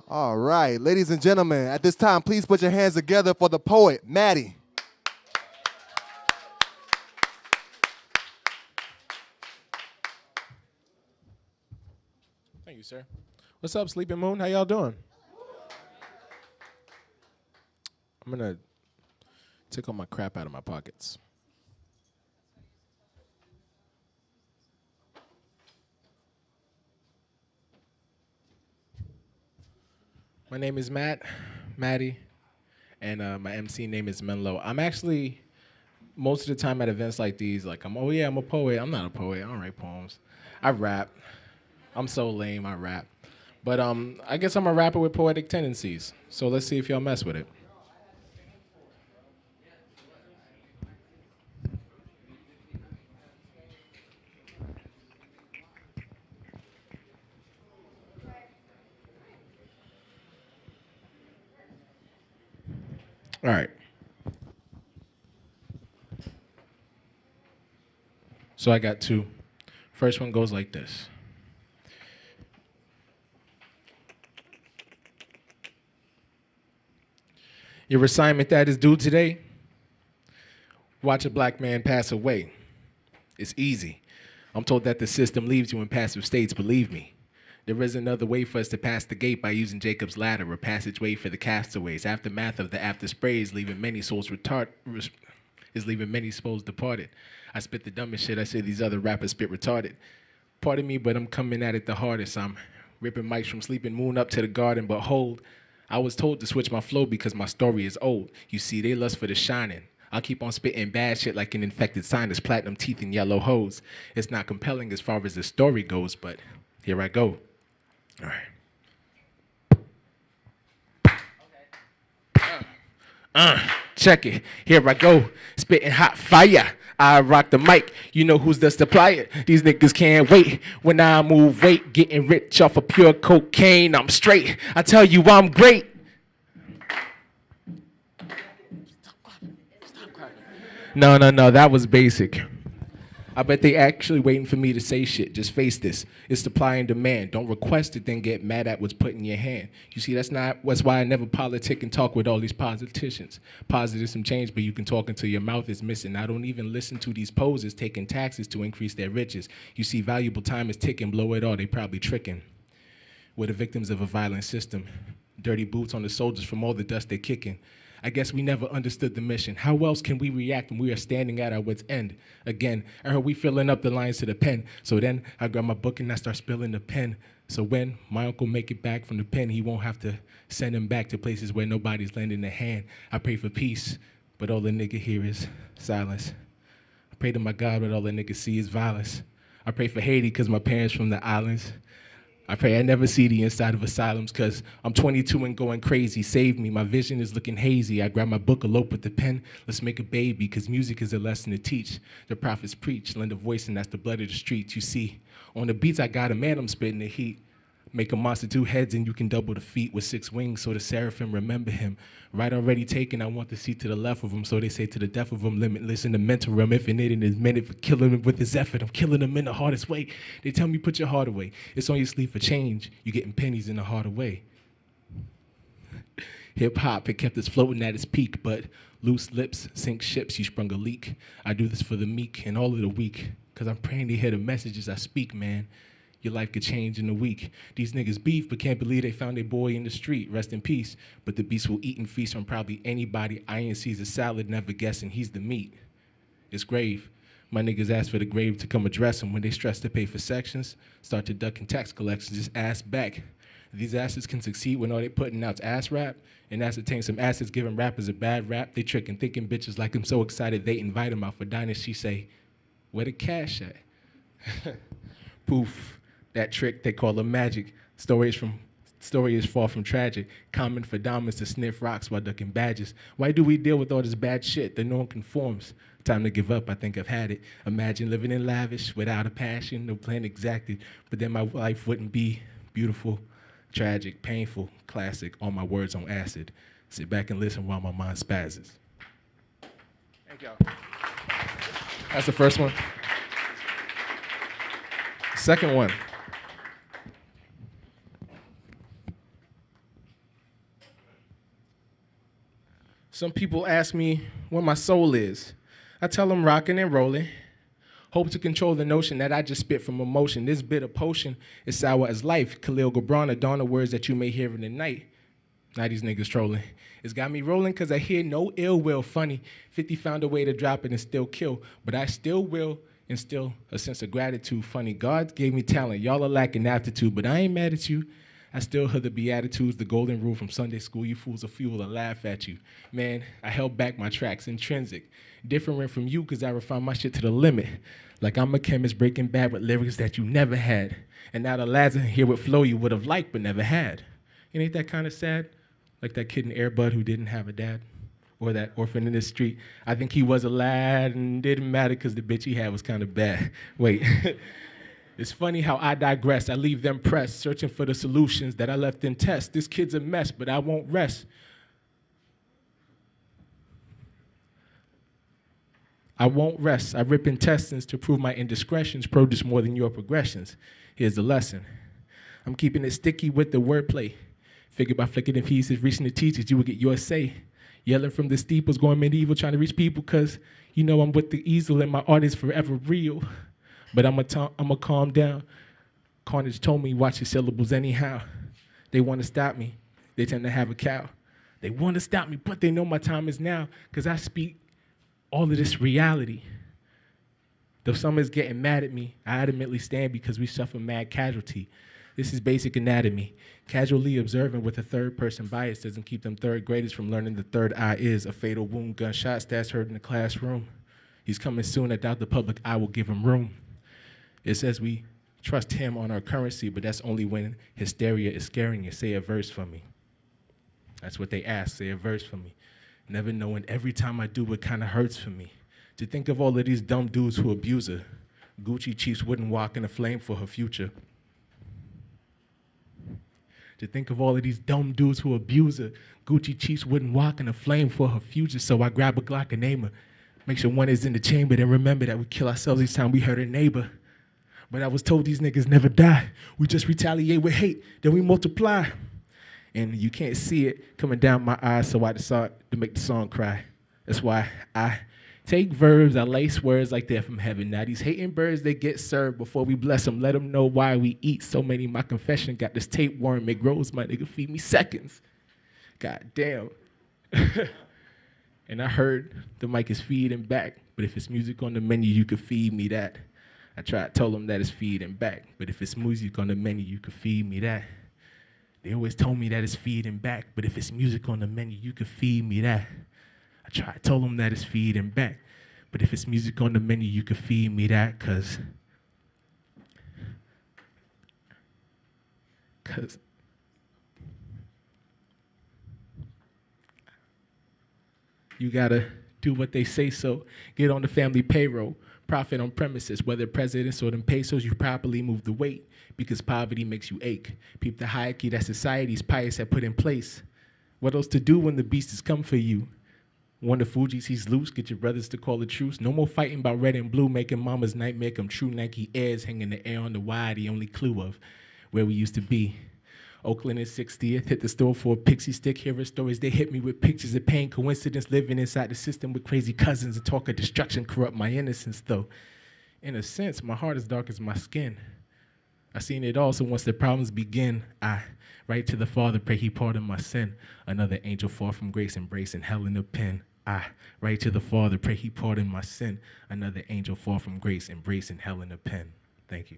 All right, ladies and gentlemen, at this time, please put your hands together for the poet, Maddie. Thank you, sir. What's up, Sleeping Moon? How y'all doing? I'm gonna take all my crap out of my pockets. My name is Maddie, and my MC name is Menlo. I'm actually most of the time at events like these, like I'm a poet. I'm not a poet. I don't write poems. I rap. I'm so lame. I rap, but I guess I'm a rapper with poetic tendencies. So let's see if y'all mess with it. All right. So I got two. First one goes like this. Your assignment that is due today, watch a black man pass away. It's easy. I'm told that the system leaves you in passive states, believe me. There is another way for us to pass the gate by using Jacob's ladder, a passageway for the castaways. Aftermath of the after sprays, leaving many souls is leaving many souls departed. I spit the dumbest shit, I say these other rappers spit retarded. Pardon me, but I'm coming at it the hardest. I'm ripping mics from Sleeping Moon up to the garden, but hold, I was told to switch my flow because my story is old. You see, they lust for the shining. I'll keep on spitting bad shit like an infected sinus, platinum teeth and yellow hose. It's not compelling as far as the story goes, but here I go. All right. Check it. Here I go. Spitting hot fire. I rock the mic. You know who's the supplier. These niggas can't wait. When I move weight, getting rich off of pure cocaine, I'm straight. I tell you I'm great. No, that was basic. I bet they actually waiting for me to say shit. Just face this. It's supply and demand. Don't request it, then get mad at what's put in your hand. You see, that's why I never politic and talk with all these politicians. Positive some change, but you can talk until your mouth is missing. I don't even listen to these posers taking taxes to increase their riches. You see, valuable time is ticking. Blow it all, they probably tricking. We're the victims of a violent system. Dirty boots on the soldiers from all the dust they're kicking. I guess we never understood the mission. How else can we react when we are standing at our wit's end? Again, I heard we filling up the lines to the pen. So then I grab my book and I start spilling the pen. So when my uncle make it back from the pen, he won't have to send him back to places where nobody's lending a hand. I pray for peace, but all the nigga hear is silence. I pray to my God, but all the nigga see is violence. I pray for Haiti because my parents from the islands. I pray I never see the inside of asylums because I'm 22 and going crazy. Save me, my vision is looking hazy. I grab my book, elope with the pen. Let's make a baby because music is a lesson to teach. The prophets preach, lend a voice, and that's the blood of the streets. You see, on the beats I got a man, I'm spitting the heat. Make a monster 2 heads and you can double the feet with 6 wings so the seraphim remember him. Right already taken, I want the seat to the left of him. So they say to the death of him, limitless in the mental realm. Infinite in his minute for killing him with his effort. I'm killing him in the hardest way. They tell me put your heart away. It's on your sleeve for change. You getting pennies in the harder way. Hip hop, it kept us floating at its peak, but loose lips sink ships, you sprung a leak. I do this for the meek and all of the weak, cause I'm praying to hear the messages I speak, man. Your life could change in a week. These niggas beef, but can't believe they found their boy in the street. Rest in peace. But the beast will eat and feast from probably anybody. Iron sees a salad, never guessing he's the meat. It's grave. My niggas ask for the grave to come address them. When they stress to pay for sections, start to duck in tax collections, just ass back. These asses can succeed when all they putting out's ass rap. And ascertain some assets giving rappers a bad rap. They tricking, thinking bitches like I'm so excited they invite them out for diners. She say, where the cash at? Poof. That trick they call a magic. Story is far from tragic. Common for diamonds to sniff rocks while ducking badges. Why do we deal with all this bad shit that no one conforms? Time to give up, I think I've had it. Imagine living in lavish without a passion, no plan exacted. But then my life wouldn't be beautiful, tragic, painful, classic. All my words on acid. Sit back and listen while my mind spazzes. Thank y'all. That's the first one. Second one. Some people ask me where my soul is. I tell them rocking and rolling. Hope to control the notion that I just spit from emotion. This bitter potion is sour as life. Khalil Gibran adorn the words that you may hear in the night. Now these niggas trolling. It's got me rolling because I hear no ill will. Funny, 50 found a way to drop it and still kill. But I still will instill a sense of gratitude. Funny, God gave me talent. Y'all are lacking aptitude, but I ain't mad at you. I still heard the Beatitudes, the golden rule from Sunday school. You fools are fuel to laugh at you. Man, I held back my tracks, intrinsic. Different from you because I refined my shit to the limit. Like I'm a chemist breaking bad with lyrics that you never had. And now the lads in here with flow you would have liked but never had. And ain't that kind of sad? Like that kid in Air Bud who didn't have a dad. Or that orphan in the street. I think he was a lad and didn't matter because the bitch he had was kind of bad. Wait. It's funny how I digress. I leave them pressed, searching for the solutions that I left in test. This kid's a mess, but I won't rest. I won't rest. I rip intestines to prove my indiscretions produce more than your progressions. Here's the lesson. I'm keeping it sticky with the wordplay. Figure by flicking the pieces, reaching the teachers, you will get your say. Yelling from the steeples, going medieval, trying to reach people, cause you know I'm with the easel and my art is forever real. But I'ma calm down. Carnage told me, watch your syllables anyhow. They want to stop me. They tend to have a cow. They want to stop me, but they know my time is now, because I speak all of this reality. Though some is getting mad at me, I adamantly stand because we suffer mad casualty. This is basic anatomy. Casually observing with a third-person bias doesn't keep them third graders from learning the third eye is a fatal wound. Gunshot stats heard in the classroom. He's coming soon. I doubt the public eye will give him room. It says we trust him on our currency, but that's only when hysteria is scaring you. Say a verse for me. That's what they ask. Say a verse for me. Never knowing every time I do, it kind of hurts for me. To think of all of these dumb dudes who abuse her. Gucci Chiefs wouldn't walk in a flame for her future. To think of all of these dumb dudes who abuse her. Gucci Chiefs wouldn't walk in a flame for her future, so I grab a Glock and name her. Make sure one is in the chamber, then remember that we kill ourselves each time we hurt a neighbor. But I was told these niggas never die. We just retaliate with hate, then we multiply. And you can't see it coming down my eyes, so I decided to make the song cry. That's why I take verbs, I lace words like they're from heaven. Now these hating birds, they get served before we bless them. Let them know why we eat so many. My confession got this tapeworm, it grows, my nigga, feed me seconds. God damn. And I heard the mic is feeding back, but if it's music on the menu, you could feed me that. I told them that it's feeding back, but if it's music on the menu, you could feed me that. They always told me that it's feeding back, but if it's music on the menu, you could feed me that. Told them that it's feeding back, but if it's music on the menu, you could feed me that, cause you gotta do what they say so. Get on the family payroll. Profit on premises, whether presidents or them pesos, you properly move the weight because poverty makes you ache. Peep the hierarchy that society's pious have put in place. What else to do when the beast has come for you? When the Fuji sees loose, get your brothers to call a truce. No more fighting about red and blue, making mama's nightmare come true. Nike Airs hanging in the air on the wire, the only clue of where we used to be. Oakland is 60th, hit the store for a pixie stick, hearing stories, they hit me with pictures of pain, coincidence, living inside the system with crazy cousins, and talk of destruction corrupt my innocence, though. In a sense, my heart is dark as my skin. I seen it all, so once the problems begin, I write to the Father, pray he pardon my sin. Another angel far from grace, embracing hell in a pen. I write to the Father, pray he pardon my sin. Another angel far from grace, embracing hell in a pen. Thank you.